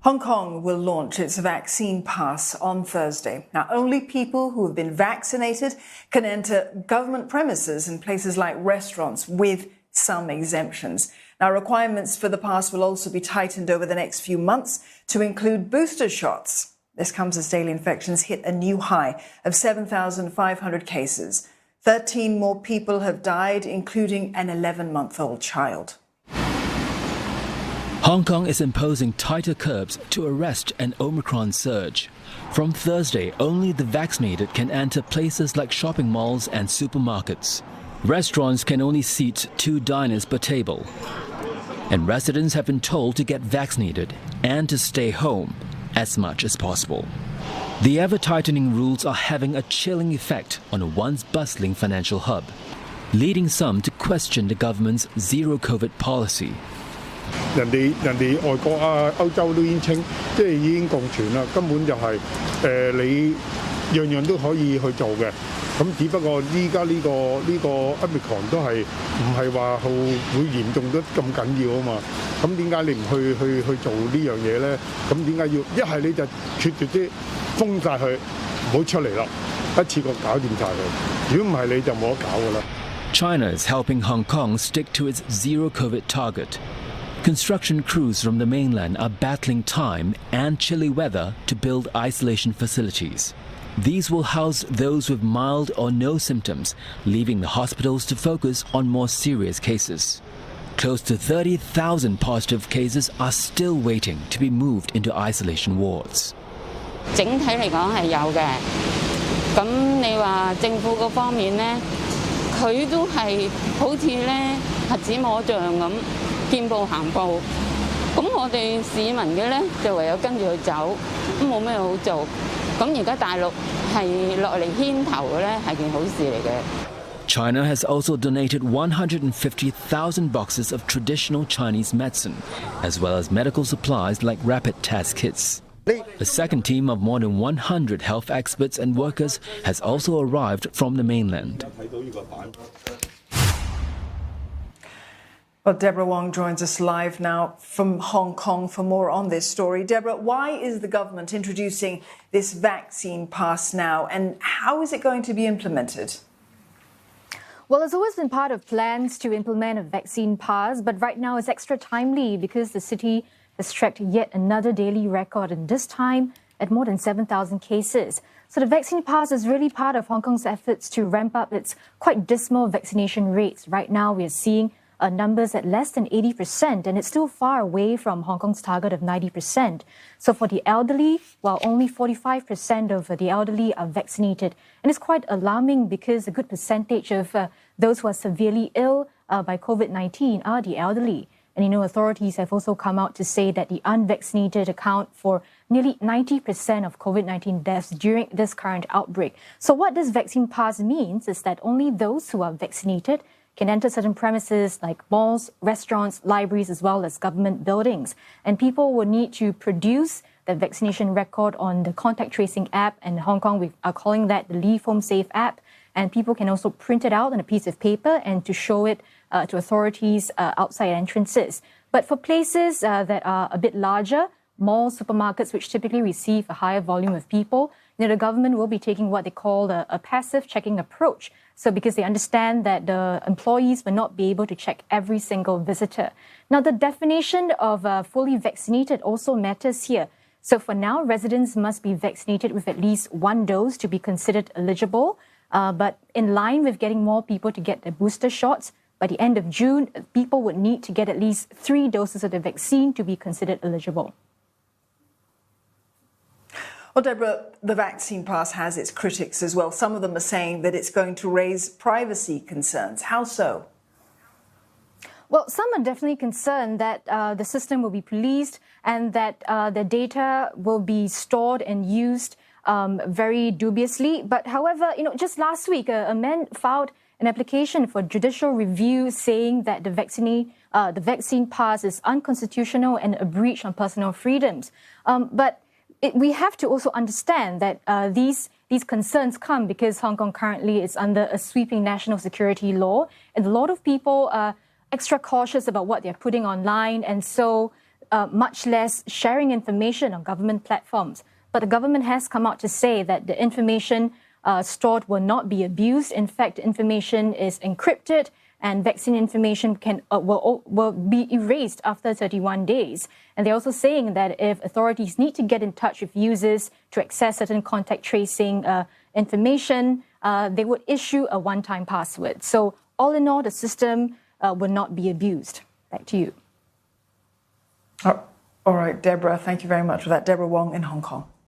Hong Kong will launch its vaccine pass on Thursday. Now, only people who have been vaccinated can enter government premises in places like restaurants with some exemptions. Now, requirements for the pass will also be tightened over the next few months to include booster shots. This comes as daily infections hit a new high of 7,500 cases. 13 more people have died, including an 11-month-old child. Hong Kong is imposing tighter curbs to arrest an Omicron surge. From Thursday, only the vaccinated can enter places like shopping malls and supermarkets. Restaurants can only seat 2 diners per table. And residents have been told to get vaccinated and to stay home as much as possible. The ever-tightening rules are having a chilling effect on a once bustling financial hub, leading some to question the government's zero-COVID policy. 人哋外國啊、歐洲都已經清，即係已經共存啦。根本就係你樣樣都可以去做嘅。咁只不過依家呢個 Omicron 都係唔係話會嚴重得咁緊要啊嘛？咁點解你唔去做呢樣嘢咧？咁點解要一係你就決絕啲封晒佢，唔好出嚟啦，一次過搞掂晒佢。如果唔係你就冇得搞㗎啦。China is helping Hong Kong stick to its zero-COVID target. Construction crews from the mainland are battling time and chilly weather to build isolation facilities. These will house those with mild or no symptoms, leaving the hospitals to focus on more serious cases. Close to 30,000 positive cases are still waiting to be moved into isolation wards. 整體嚟講係有嘅，咁你話政府嗰方面呢，佢都係好似咧核子摸象咁。 見步行步，咁我哋市民嘅咧就唯有跟住去走，咁冇咩好做。咁而家大陸係落嚟牽頭嘅咧，係件好事嚟嘅。China has also donated 150,000 boxes of traditional Chinese medicine, as well as medical supplies like rapid test kits. A second team of more than 100 health experts and workers has also arrived from the mainland. Well, Deborah Wong joins us live now from Hong Kong for more on this story. Deborah, why is the government introducing this vaccine pass now, and how is it going to be implemented? Well, it's always been part of plans to implement a vaccine pass, but right now it's extra timely because the city has tracked yet another daily record, and this time at more than 7,000 cases. So the vaccine pass is really part of Hong Kong's efforts to ramp up its quite dismal vaccination rates. Right now we are seeing numbers at less than 80%, and it's still far away from Hong Kong's target of 90%. So for the elderly, well, only 45% of the elderly are vaccinated. And it's quite alarming because a good percentage of those who are severely ill by COVID-19 are the elderly. And, authorities have also come out to say that the unvaccinated account for nearly 90% of COVID-19 deaths during this current outbreak. So what this vaccine pass means is that only those who are vaccinated can enter certain premises like malls, restaurants, libraries, as well as government buildings. And people will need to produce the vaccination record on the contact tracing app. And in Hong Kong, we are calling that the Leave Home Safe app. And people can also print it out on a piece of paper and to show it to authorities outside entrances. But for places that are a bit larger, malls, supermarkets, which typically receive a higher volume of people, the government will be taking what they call a passive checking approach. So because they understand that the employees will not be able to check every single visitor. Now, the definition of fully vaccinated also matters here. So for now, residents must be vaccinated with at least 1 dose to be considered eligible. But in line with getting more people to get the booster shots, by the end of June, people would need to get at least 3 doses of the vaccine to be considered eligible. Well, Deborah, the vaccine pass has its critics as well. Some of them are saying that it's going to raise privacy concerns. How so? Well, some are definitely concerned that the system will be policed and that the data will be stored and used very dubiously. But however, just last week, a man filed an application for judicial review saying that the vaccine pass is unconstitutional and a breach on personal freedoms. But we have to also understand that these concerns come because Hong Kong currently is under a sweeping national security law, and a lot of people are extra cautious about what they're putting online, and so much less sharing information on government platforms. But the government has come out to say that the information stored will not be abused. In fact, information is encrypted, and vaccine information will be erased after 31 days. And they're also saying that if authorities need to get in touch with users to access certain contact tracing information, they would issue a one-time password. So all in all, the system will not be abused. Back to you. All right, Deborah, thank you very much for that. Deborah Wong in Hong Kong.